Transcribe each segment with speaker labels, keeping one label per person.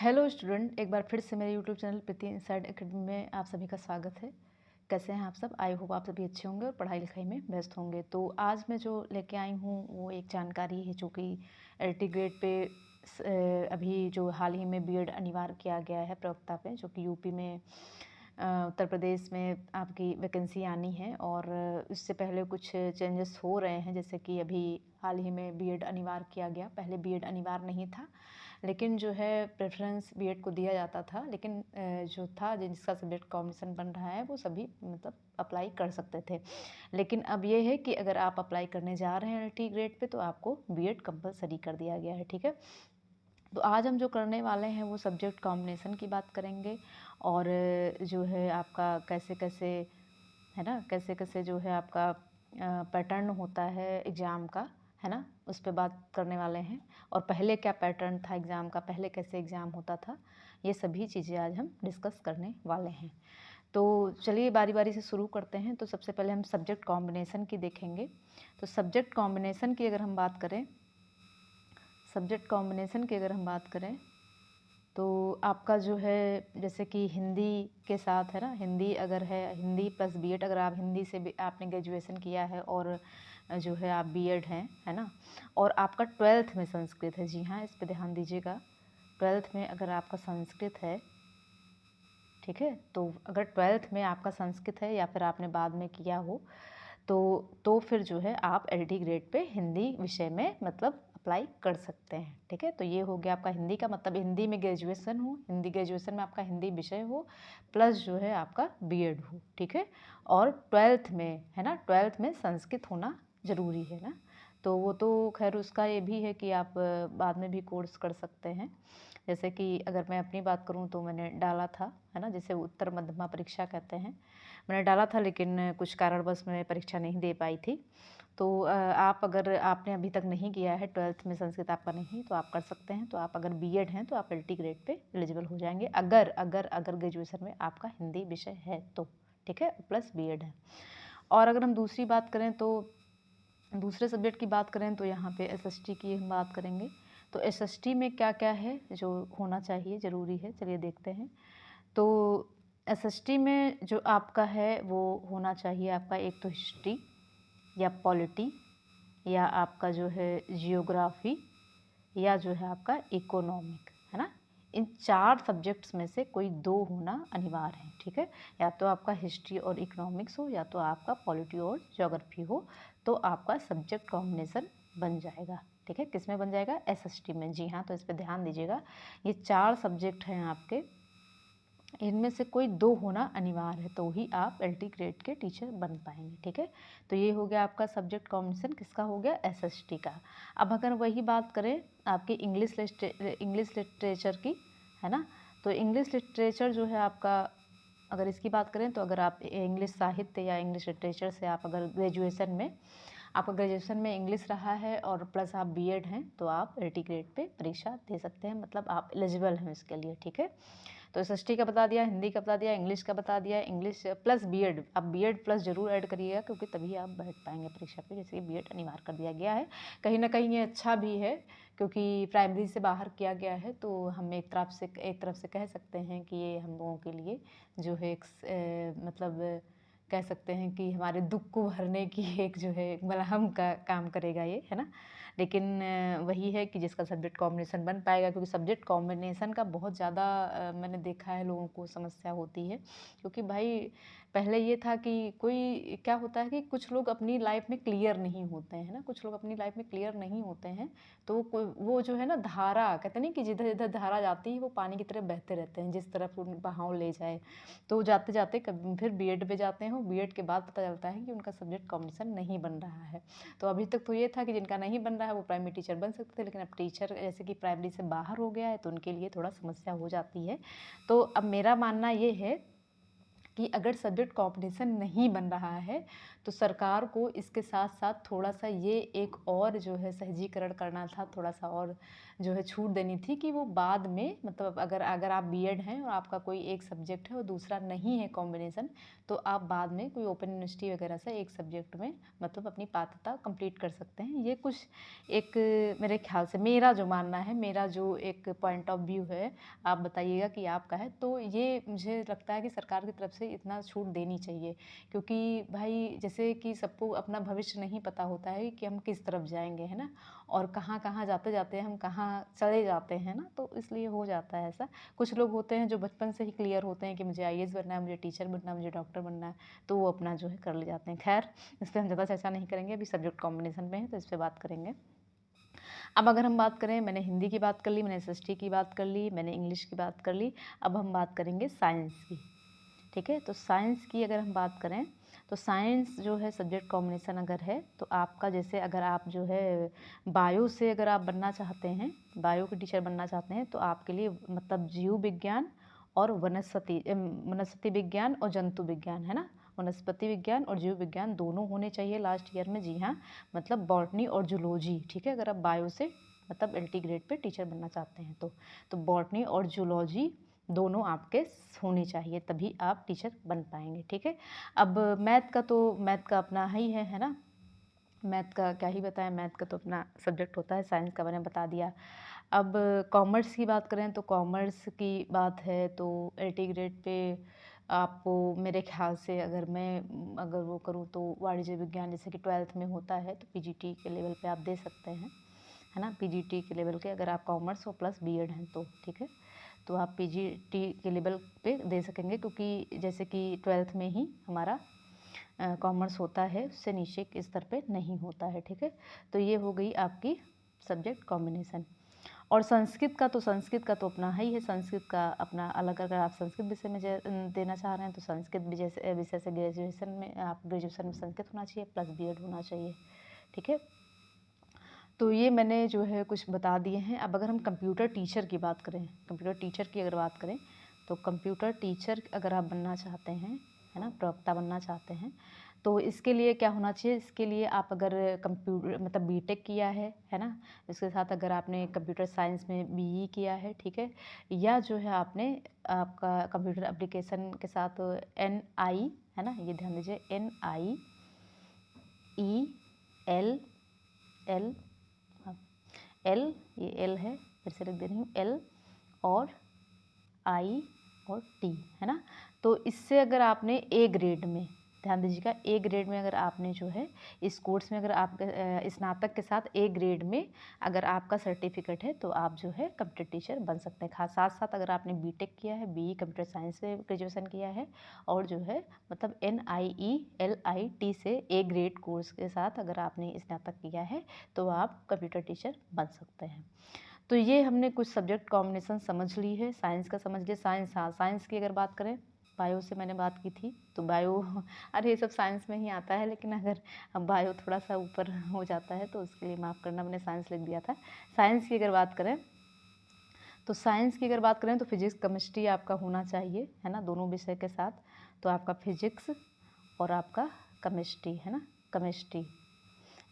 Speaker 1: Hello student, एक बार फिर से मेरे यूट्यूब चैनल प्रीति इनसाइड एकेडमी में आप सभी का स्वागत है। कैसे हैं आप सब? आई होप आप सभी अच्छे होंगे और पढ़ाई लिखाई में व्यस्त होंगे। तो आज मैं जो लेके आई हूँ वो एक जानकारी है जो कि एलटी ग्रेड पे अभी जो हाल ही में बीएड अनिवार्य किया गया है प्रवक्ता पे, जो कि यूपी में उत्तर प्रदेश में आपकी वैकेंसी आनी है। और इससे पहले कुछ चेंजेस हो रहे हैं, जैसे कि अभी हाल ही में बीएड अनिवार्य किया गया। पहले बीएड अनिवार्य नहीं था, लेकिन जो है प्रेफरेंस बीएड को दिया जाता था, लेकिन जो था जिसका सब्जेक्ट कॉम्बिनेशन बन रहा है वो सभी मतलब अप्लाई कर सकते थे। लेकिन अब ये है कि अगर आप अप्लाई करने जा रहे हैं एलटी ग्रेड पे तो आपको बीएड कंपलसरी कर दिया गया है। ठीक है, तो आज हम जो करने वाले हैं वो सब्जेक्ट कॉम्बिनेशन की बात करेंगे और जो है आपका कैसे कैसे है ना, कैसे कैसे जो है आपका पैटर्न होता है एग्ज़ाम का, है ना, उस पर बात करने वाले हैं। और पहले क्या पैटर्न था एग्ज़ाम का, पहले कैसे एग्ज़ाम होता था, ये सभी चीज़ें आज हम डिस्कस करने वाले हैं। तो चलिए बारी बारी से शुरू करते हैं। तो सबसे पहले हम सब्जेक्ट कॉम्बिनेशन की देखेंगे। तो सब्जेक्ट कॉम्बिनेशन की अगर हम बात करें, तो आपका जो है जैसे कि हिंदी के साथ है ना, हिंदी अगर है, हिंदी प्लस बीएड, अगर आप हिंदी से भी आपने ग्रेजुएशन किया है और जो है आप बीएड हैं, है ना, और आपका 12th में संस्कृत है, जी हाँ, इस पे ध्यान दीजिएगा। 12th में अगर आपका संस्कृत है, ठीक है, तो अगर 12th में आपका संस्कृत है या फिर आपने बाद में किया हो तो फिर जो है आप एलटी ग्रेड पे हिंदी विषय में मतलब अप्लाई कर सकते हैं। ठीक है, तो ये हो गया आपका हिंदी का मतलब, हिंदी में ग्रेजुएशन हो, हिंदी ग्रेजुएशन में आपका हिंदी विषय हो, प्लस जो है आपका बीएड हो। ठीक है, और 12th में है ना, 12th में संस्कृत होना ज़रूरी है ना। तो वो तो खैर उसका ये भी है कि आप बाद में भी कोर्स कर सकते हैं। जैसे कि अगर मैं अपनी बात करूं तो मैंने डाला था, है ना, जिसे उत्तर मध्यमा परीक्षा कहते हैं, मैंने डाला था, लेकिन कुछ कारणवश मैं परीक्षा नहीं दे पाई थी। तो आप अगर आपने अभी तक नहीं किया है, 12th में संस्कृत आपका नहीं, तो आप कर सकते हैं। तो आप अगर बीएड हैं तो आप एलटी ग्रेड पे एलिजिबल हो जाएंगे, अगर अगर अगर ग्रेजुएशन में आपका हिंदी विषय है तो। ठीक है, प्लस बीएड है। और अगर हम दूसरी बात करें तो दूसरे सब्जेक्ट की बात करें तो यहाँ पे एसएसटी की हम बात करेंगे। तो एसएसटी में क्या क्या है जो होना चाहिए, ज़रूरी है, चलिए देखते हैं। तो एसएसटी में जो आपका है वो होना चाहिए आपका एक तो हिस्ट्री या पॉलिटी या आपका जो है जियोग्राफी या जो है आपका इकोनॉमिक, है ना। इन 4 सब्जेक्ट्स में से कोई 2 होना अनिवार्य है। ठीक है, या तो आपका हिस्ट्री और इकोनॉमिक्स हो या तो आपका पॉलिटी और ज्योग्राफी हो, तो आपका सब्जेक्ट कॉम्बिनेशन बन जाएगा। ठीक है, किस में बन जाएगा? एसएसटी में, जी हाँ, तो इस पर ध्यान दीजिएगा। ये 4 सब्जेक्ट हैं आपके, इनमें से कोई 2 होना अनिवार्य है, तो ही आप एलटी ग्रेड के टीचर बन पाएंगे। ठीक है, तो ये हो गया आपका सब्जेक्ट कॉम्बिनेशन, किसका हो गया? एसएसटी का। अब अगर वही बात करें आपकी इंग्लिश लिटरेचर की, है ना, तो इंग्लिश लिटरेचर जो है आपका, अगर इसकी बात करें तो अगर आप इंग्लिश साहित्य या इंग्लिश लिटरेचर से आप अगर ग्रेजुएशन में, आपका ग्रेजुएशन में इंग्लिश रहा है और प्लस आप बीएड हैं, तो आप एलटी ग्रेड पे परीक्षा दे सकते हैं, मतलब आप एलिजिबल हैं इसके लिए। ठीक है, तो एसएसटी का बता दिया, हिंदी का बता दिया, इंग्लिश का बता दिया, इंग्लिश प्लस बीएड, अब बीएड प्लस जरूर ऐड करिएगा क्योंकि तभी आप बैठ पाएंगे परीक्षा पे, जैसे कि बीएड अनिवार्य कर दिया गया है। कहीं ना कहीं ये अच्छा भी है क्योंकि प्राइमरी से बाहर किया गया है, तो हम एक तरफ से कह सकते हैं कि ये हम लोगों के लिए जो है एक मतलब कह सकते हैं कि हमारे दुख को भरने की एक जो है मलहम का काम करेगा ये, है ना। लेकिन वही है कि जिसका सब्जेक्ट कॉम्बिनेशन बन पाएगा, क्योंकि सब्जेक्ट कॉम्बिनेशन का बहुत ज़्यादा मैंने देखा है लोगों को समस्या होती है। क्योंकि भाई पहले ये था कि कोई क्या होता है कि कुछ लोग अपनी लाइफ में क्लियर नहीं होते हैं ना, कुछ लोग अपनी लाइफ में क्लियर नहीं होते हैं, तो वो जो है ना धारा, कहते नहीं कि जिधर जिधर धारा जाती है वो पानी की तरह बहते रहते हैं, जिस तरफ बहाव ले जाए। तो जाते जाते कभी फिर बीएड पे जाते हैं, बीएड के बाद पता चलता है कि उनका सब्जेक्ट कॉम्बिनेशन नहीं बन रहा है। तो अभी तक तो ये था कि जिनका नहीं बन रहा है वो प्राइमरी टीचर बन सकते थे, लेकिन अब टीचर जैसे कि प्राइमरी से बाहर हो गया है तो उनके लिए थोड़ा समस्या हो जाती है। तो अब मेरा मानना ये है कि अगर सब्जेक्ट कॉम्बिनेशन नहीं बन रहा है तो सरकार को इसके साथ-साथ थोड़ा-सा ये एक और जो है सहजीकरण करना था, थोड़ा-सा और जो है छूट देनी थी कि वो बाद में मतलब अगर अगर आप बीएड हैं और आपका कोई एक सब्जेक्ट है और दूसरा नहीं है कॉम्बिनेशन, तो आप बाद में कोई ओपन यूनिवर्सिटी वगैरह से एक सब्जेक्ट में मतलब अपनी पात्रता कंप्लीट कर सकते हैं। ये कुछ एक मेरे ख्याल से मेरा जो मानना है, मेरा जो एक पॉइंट ऑफ व्यू है, आप बताइएगा कि आपका है। तो ये मुझे लगता है कि सरकार की तरफ से इतना छूट देनी चाहिए, क्योंकि भाई जैसे कि सबको अपना भविष्य नहीं पता होता है कि हम किस तरफ जाएँगे, है ना? और कहाँ-कहाँ जाते-जाते हम कहाँ चले जाते हैं ना, तो इसलिए हो जाता है ऐसा। कुछ लोग होते हैं जो बचपन से ही क्लियर होते हैं कि मुझे आईएएस बनना है, मुझे टीचर बनना है, मुझे डॉक्टर बनना है, तो वो अपना जो है कर ले जाते हैं। ख़ैर, इस पे हम ज़्यादा चर्चा नहीं करेंगे, अभी सब्जेक्ट कॉम्बिनेशन में है तो इस पे बात करेंगे। अब अगर हम बात करें, मैंने हिंदी की बात कर ली, मैंने एसएसटी की बात कर ली, मैंने इंग्लिश की बात कर ली, अब हम बात करेंगे साइंस की, ठीक है? तो साइंस की अगर हम बात करें, तो साइंस जो है सब्जेक्ट कॉम्बिनेशन अगर है, तो आपका जैसे अगर आप जो है बायो से अगर आप बनना चाहते हैं, बायो के टीचर बनना चाहते हैं, तो आपके लिए मतलब जीव विज्ञान और वनस्पति विज्ञान और जंतु विज्ञान, है ना? वनस्पति विज्ञान और जीव विज्ञान दोनों होने चाहिए लास्ट ईयर में, जी हाँ, मतलब बॉटनी और जूलॉजी, ठीक है? अगर आप बायो से मतलब एलटी ग्रेड पे टीचर बनना चाहते हैं तो बॉटनी और जूलॉजी दोनों आपके होने चाहिए, तभी आप टीचर बन पाएंगे, ठीक है? अब मैथ का अपना है ना? मैथ का क्या ही बताएं, मैथ का तो अपना सब्जेक्ट होता है, साइंस का मैंने बता दिया। अब कॉमर्स की बात करें तो कॉमर्स की बात है तो एलटी ग्रेड पे आपको मेरे ख्याल से अगर वो करूँ तो वाणिज्य विज्ञान जैसे कि 12th में होता है तो पीजीटी के लेवल पे आप दे सकते हैं, है ना? पीजीटी के लेवल के अगर आप कॉमर्स हो प्लस बीएड हैं तो, ठीक है? तो आप पीजीटी के लेवल पे दे सकेंगे, क्योंकि जैसे कि 12th में ही हमारा कॉमर्स होता है, उससे नीचे के स्तर पे नहीं होता है, ठीक है? तो ये हो गई आपकी सब्जेक्ट कॉम्बिनेशन। और संस्कृत का तो अपना ही है, संस्कृत का अपना अलग, अगर आप संस्कृत विषय में देना चाह रहे हैं तो संस्कृत विषय से ग्रेजुएशन में संस्कृत होना चाहिए प्लस बीएड होना चाहिए, ठीक है? तो ये मैंने जो है कुछ बता दिए हैं। अब अगर हम कंप्यूटर टीचर की बात करें, कंप्यूटर टीचर की अगर बात करें, तो कंप्यूटर टीचर अगर आप बनना चाहते हैं, है ना, प्रवक्ता बनना चाहते हैं, तो इसके लिए क्या होना चाहिए, इसके लिए आप अगर कंप्यूटर मतलब बीटेक किया है ना, इसके साथ अगर आपने कंप्यूटर साइंस में बीई किया है, ठीक है, या जो है आपका कंप्यूटर एप्लीकेशन के साथ एनआई, है ना, ये ध्यान दीजिए, NIEL एल एल, ये एल है, फिर से लिख दे रही हूँ, एल और आई और टी, है ना? तो इससे अगर आपने ए ग्रेड में, ध्यान दीजिएगा, ए ग्रेड में अगर आपने जो है इस कोर्स में अगर आपके स्नातक के साथ ए ग्रेड में अगर आपका सर्टिफिकेट है तो आप जो है कंप्यूटर टीचर बन सकते हैं। खास साथ साथ अगर आपने बीटेक किया है, बीई कंप्यूटर साइंस में ग्रेजुएशन किया है और जो है मतलब NIELIT से ए ग्रेड कोर्स के साथ अगर आपने स्नातक किया है तो आप कंप्यूटर टीचर बन सकते हैं। तो ये हमने कुछ सब्जेक्ट कॉम्बिनेशन समझ ली है। साइंस का समझ लिए, साइंस, हाँ, साइंस की अगर बात करें, बायो से मैंने बात की थी तो बायो अरे ये सब साइंस में ही आता है, लेकिन अगर बायो थोड़ा सा ऊपर हो जाता है तो उसके लिए माफ़ करना, मैंने साइंस लिख दिया था। साइंस की अगर बात करें तो फिजिक्स केमिस्ट्री आपका होना चाहिए, है ना, दोनों विषय के साथ। तो आपका फिजिक्स और आपका केमिस्ट्री, है ना, केमिस्ट्री,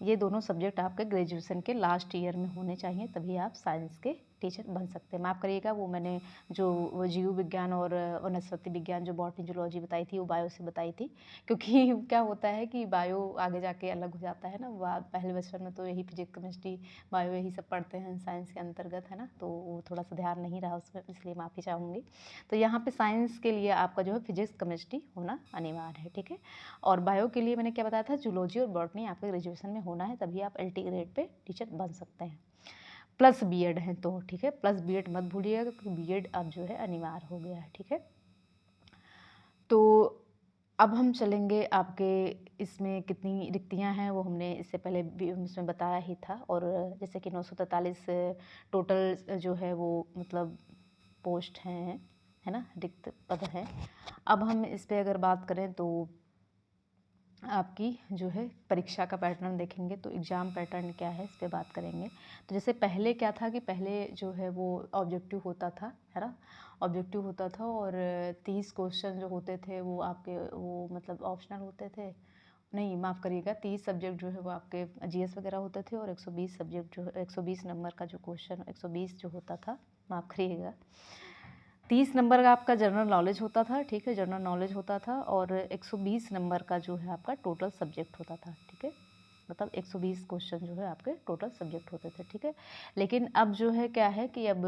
Speaker 1: ये दोनों सब्जेक्ट आपके ग्रेजुएशन के लास्ट ईयर में होने चाहिए, तभी आप साइंस के टीचर बन सकते हैं। माफ़ करिएगा, वो मैंने जो वो जीव विज्ञान और वनस्पति विज्ञान जो बॉटनी जूलॉजी बताई थी वो बायो से बताई थी, क्योंकि क्या होता है कि बायो आगे जाके अलग हो जाता है ना, पहले बचपन में तो यही फिजिक्स केमिस्ट्री बायो यही सब पढ़ते हैं साइंस के अंतर्गत, है ना, तो वो थोड़ा सा ध्यान नहीं रहा उसमें, इसलिए माफ़ी चाहूँगी। तो यहाँ पर साइंस के लिए आपका जो है फिजिक्स केमिस्ट्री होना अनिवार्य है, ठीक है? और बायो के लिए मैंने क्या बताया था, जूलॉजी और बॉटनी आपके ग्रेजुएशन में होना है, तभी आप एलटी ग्रेड पे टीचर बन सकते हैं, प्लस बीएड है तो, ठीक है? प्लस बीएड मत भूलिएगा, क्योंकि बीएड अब जो है अनिवार्य हो गया है, ठीक है? तो अब हम चलेंगे आपके इसमें कितनी रिक्तियां हैं वो हमने इससे पहले भी इसमें बताया ही था, और जैसे कि 943 टोटल जो है वो मतलब पोस्ट हैं, है ना, रिक्त पद हैं। अब हम इस पर अगर बात करें तो आपकी जो है परीक्षा का पैटर्न देखेंगे, तो एग्ज़ाम पैटर्न क्या है इस पर बात करेंगे। तो जैसे पहले क्या था कि पहले जो है वो ऑब्जेक्टिव होता था, है ना, ऑब्जेक्टिव होता था, और 30 क्वेश्चन जो होते थे वो आपके वो मतलब ऑप्शनल होते थे, नहीं, माफ़ करिएगा, 30 सब्जेक्ट जो है वो आपके जीएस वगैरह होते थे और 120 सब्जेक्ट जो 120 नंबर का जो क्वेश्चन 120 जो होता था, माफ़ करिएगा, 30 नंबर का आपका जनरल नॉलेज होता था, ठीक है, जनरल नॉलेज होता था और 120 नंबर का जो है आपका टोटल सब्जेक्ट होता था, ठीक है, मतलब 120 क्वेश्चन जो है आपके टोटल सब्जेक्ट होते थे, ठीक है। लेकिन अब जो है क्या है कि अब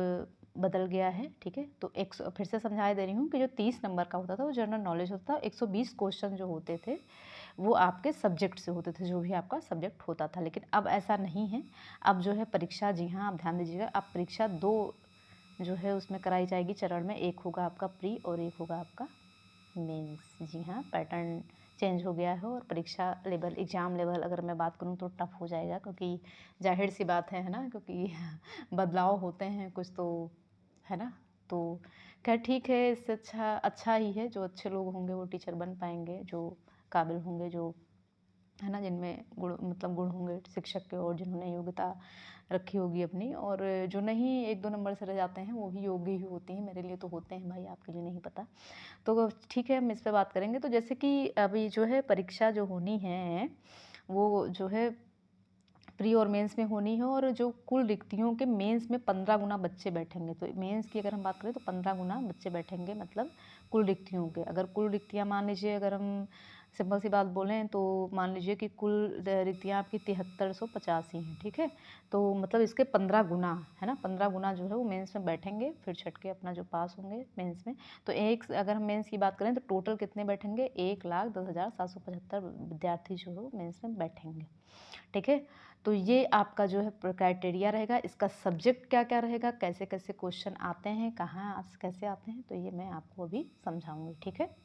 Speaker 1: बदल गया है, ठीक है। तो फिर से समझा दे रही हूँ कि जो 30 नंबर का होता था वो जनरल नॉलेज होता था, 120 क्वेश्चन जो होते थे वो आपके सब्जेक्ट से होते थे, जो भी आपका सब्जेक्ट होता था। लेकिन अब ऐसा नहीं है, अब जो है परीक्षा, जी हाँ, आप ध्यान दीजिएगा, अब परीक्षा 2 जो है उसमें कराई जाएगी चरण में, एक होगा आपका प्री और एक होगा आपका मेंस। जी हाँ, पैटर्न चेंज हो गया है और परीक्षा लेवल, एग्ज़ाम लेवल अगर मैं बात करूँ तो टफ़ हो जाएगा, क्योंकि ज़ाहिर सी बात है ना, क्योंकि बदलाव होते हैं कुछ तो, है ना। तो खैर ठीक है, इससे अच्छा ही है, जो अच्छे लोग होंगे वो टीचर बन पाएंगे, जो काबिल होंगे, जो है ना, जिनमें गुण, मतलब गुण होंगे शिक्षक के, और जिन्होंने योग्यता रखी होगी अपनी, और जो नहीं 1-2 नंबर से रह जाते हैं वो भी योग्य ही होती हैं, मेरे लिए तो होते हैं भाई, आपके लिए नहीं पता। तो ठीक है, हम इस पे बात करेंगे। तो जैसे कि अभी जो है परीक्षा जो होनी है वो जो है प्री और मेंस में होनी है, और जो कुल रिक्तियों के मेंस में 15 गुना बच्चे बैठेंगे। तो मेंस की अगर हम बात करें तो 15 गुना बच्चे बैठेंगे, मतलब कुल रिक्तियों के। अगर कुल रिक्तियाँ मान लीजिए, अगर हम सिंपल सी बात बोलें तो मान लीजिए कि कुल रिक्तियाँ आपकी 7385 हैं, ठीक है। तो मतलब इसके 15 गुना, है ना, 15 गुना जो है वो मेंस में बैठेंगे, फिर छट के अपना जो पास होंगे मेंस में। तो अगर हम मेंस की बात करें तो टोटल कितने बैठेंगे, 1,10,775 विद्यार्थी जो है वो मेंस में बैठेंगे, ठीक है। तो ये आपका जो है क्राइटेरिया रहेगा। इसका सब्जेक्ट क्या क्या रहेगा, कैसे कैसे क्वेश्चन आते हैं, कहाँ कैसे आते हैं, तो ये मैं आपको अभी समझाऊंगी, ठीक है।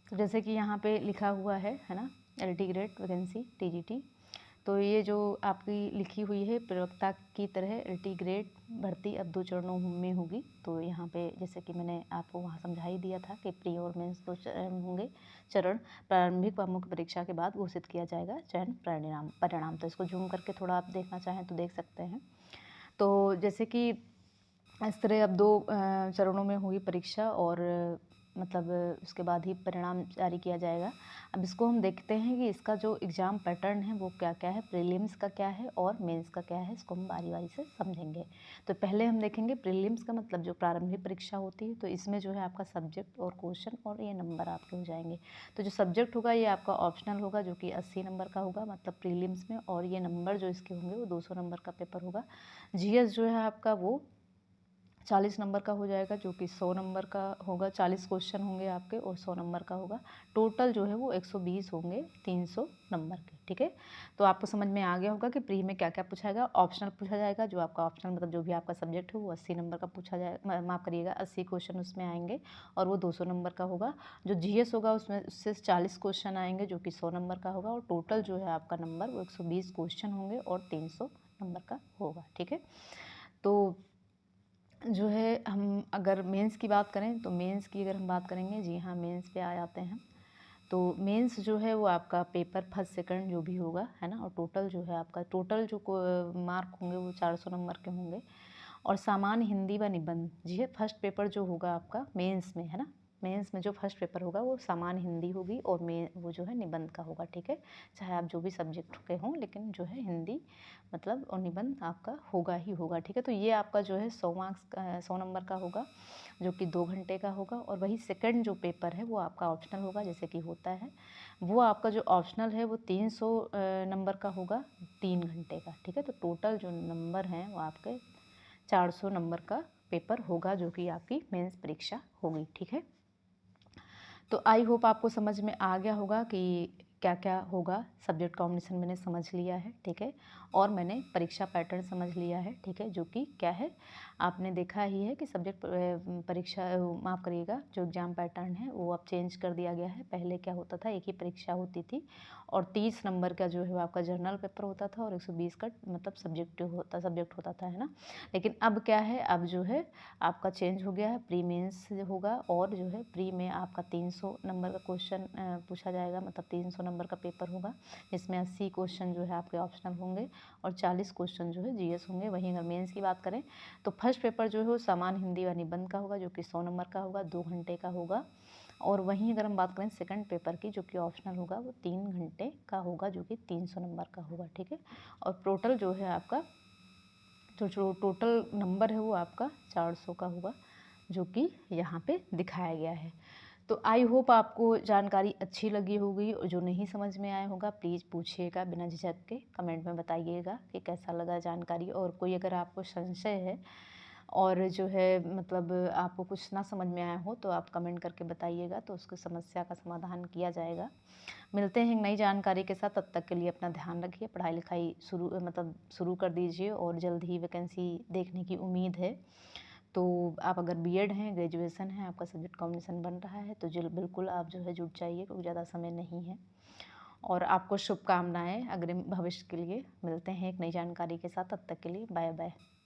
Speaker 1: तो जैसे कि यहाँ पे लिखा हुआ है ना, LT ग्रेड वैकेंसी TGT। तो ये जो आपकी लिखी हुई है प्रवक्ता की तरह LT ग्रेड भर्ती अब 2 चरणों में होगी। तो यहाँ पे जैसे कि मैंने आपको वहाँ समझा ही दिया था कि प्री और मेंस 2 चरण होंगे। चरण प्रारंभिक व मुख्य परीक्षा के बाद घोषित किया जाएगा चयन परिणाम। तो इसको जूम करके थोड़ा आप देखना चाहें तो देख सकते हैं। तो जैसे कि इस तरह अब 2 चरणों में हुई परीक्षा, और मतलब उसके बाद ही परिणाम जारी किया जाएगा। अब इसको हम देखते हैं कि इसका जो एग्ज़ाम पैटर्न है वो क्या क्या है, प्रीलिम्स का क्या है और मेंस का क्या है, इसको हम बारी बारी से समझेंगे। तो पहले हम देखेंगे प्रीलिम्स का, मतलब जो प्रारंभिक परीक्षा होती है। तो इसमें जो है आपका सब्जेक्ट और क्वेश्चन और ये नंबर आपके हो जाएंगे। तो जो सब्जेक्ट होगा ये आपका ऑप्शनल होगा, जो कि 80 नंबर का होगा, मतलब प्रीलिम्स में, और ये नंबर जो इसके होंगे वो 200 नंबर का पेपर होगा। GS जो है आपका वो 40 नंबर का हो जाएगा, जो कि 100 नंबर का होगा। 40 क्वेश्चन होंगे आपके और 100 नंबर का होगा। टोटल जो है वो 120 होंगे 300 नंबर के, ठीक है। तो आपको समझ में आ गया होगा कि प्री में क्या क्या पूछा जाएगा। ऑप्शनल पूछा जाएगा, जो आपका ऑप्शनल मतलब जो भी आपका सब्जेक्ट है वो 80 नंबर का पूछा जाएगा, माफ़ करिएगा 80 क्वेश्चन उसमें आएंगे और वो 200 नंबर का होगा। जो GS होगा उसमें उससे 40 क्वेश्चन आएंगे, जो कि 100 नंबर का होगा, और टोटल जो है आपका नंबर वो 120 क्वेश्चन होंगे और 300 नंबर का होगा, ठीक है। तो जो है हम अगर मेंस की बात करें तो मेंस की अगर हम बात करेंगे, जी हाँ, मेंस पे आ जाते हैं। तो मेंस जो है वो आपका पेपर फर्स्ट सेकंड जो भी होगा, है ना, और टोटल जो है आपका टोटल जो मार्क होंगे वो 400 नंबर के होंगे। और सामान्य हिंदी व निबंध, जी है, फर्स्ट पेपर जो होगा आपका मेंस में, है ना, मेंस में जो फर्स्ट पेपर होगा वो सामान्य हिंदी होगी, और वो जो है निबंध का होगा, ठीक है। चाहे आप जो भी सब्जेक्ट के हों, लेकिन जो है हिंदी मतलब और निबंध आपका होगा ही होगा, ठीक है। तो ये आपका जो है 100 मार्क्स का 100 नंबर का होगा, जो कि 2 घंटे का होगा। और वही सेकंड जो पेपर है वो आपका ऑप्शनल होगा, जैसे कि होता है। वो आपका जो ऑप्शनल है वो 300 नंबर का होगा, 3 घंटे का, ठीक है। तो टोटल जो नंबर हैं वो आपके 400 नंबर का पेपर होगा, जो कि आपकी मेंस परीक्षा होगी, ठीक है। तो आई होप आपको समझ में आ गया होगा कि क्या क्या होगा। सब्जेक्ट कॉम्बिनेशन मैंने समझ लिया है, ठीक है, और मैंने परीक्षा पैटर्न समझ लिया है, ठीक है, जो कि क्या है आपने देखा ही है कि सब्जेक्ट परीक्षा, माफ़ करिएगा, जो एग्ज़ाम पैटर्न है वो अब चेंज कर दिया गया है। पहले क्या होता था, एक ही परीक्षा होती थी और 30 नंबर का जो है वो आपका जर्नल पेपर होता था और 120 का मतलब सब्जेक्ट होता था, है ना। लेकिन अब क्या है, अब जो है आपका चेंज हो गया है, प्री मेंस होगा, और जो है प्री में आपका 300 नंबर का क्वेश्चन पूछा जाएगा, मतलब 300 नंबर का पेपर होगा, जिसमें 80 क्वेश्चन जो है आपके ऑप्शनल होंगे और 40 क्वेश्चन जो है GS होंगे। वहीं अगर मेंस की बात करें तो फर्स्ट पेपर जो है वो सामान्य हिंदी व निबंध का होगा, जो कि 100 नंबर का होगा, 2 घंटे का होगा। और वहीं अगर हम बात करें सेकंड पेपर की, जो कि ऑप्शनल होगा, वो 3 घंटे का होगा, जो कि 300 नंबर का होगा, ठीक है। और टोटल जो है आपका जो टोटल नंबर है वो आपका 400 का होगा, जो कि यहाँ पे दिखाया गया है। तो आई होप आपको जानकारी अच्छी लगी होगी, और जो नहीं समझ में आया होगा प्लीज़ पूछिएगा बिना झिझक के, कमेंट में बताइएगा कि कैसा लगा जानकारी। और कोई अगर आपको संशय है और जो है मतलब आपको कुछ ना समझ में आया हो तो आप कमेंट करके बताइएगा, तो उसकी समस्या का समाधान किया जाएगा। मिलते हैं एक नई जानकारी के साथ, तब तक के लिए अपना ध्यान रखिए, पढ़ाई लिखाई शुरू कर दीजिए, और जल्द ही वैकेंसी देखने की उम्मीद है। तो आप अगर बीएड हैं, ग्रेजुएशन है, आपका सब्जेक्ट कॉम्बिनेशन बन रहा है, तो बिल्कुल आप जो है जुट जाइए, क्योंकि ज़्यादा समय नहीं है। और आपको शुभकामनाएं अग्रिम भविष्य के लिए। मिलते हैं एक नई जानकारी के साथ, तब तक के लिए बाय बाय।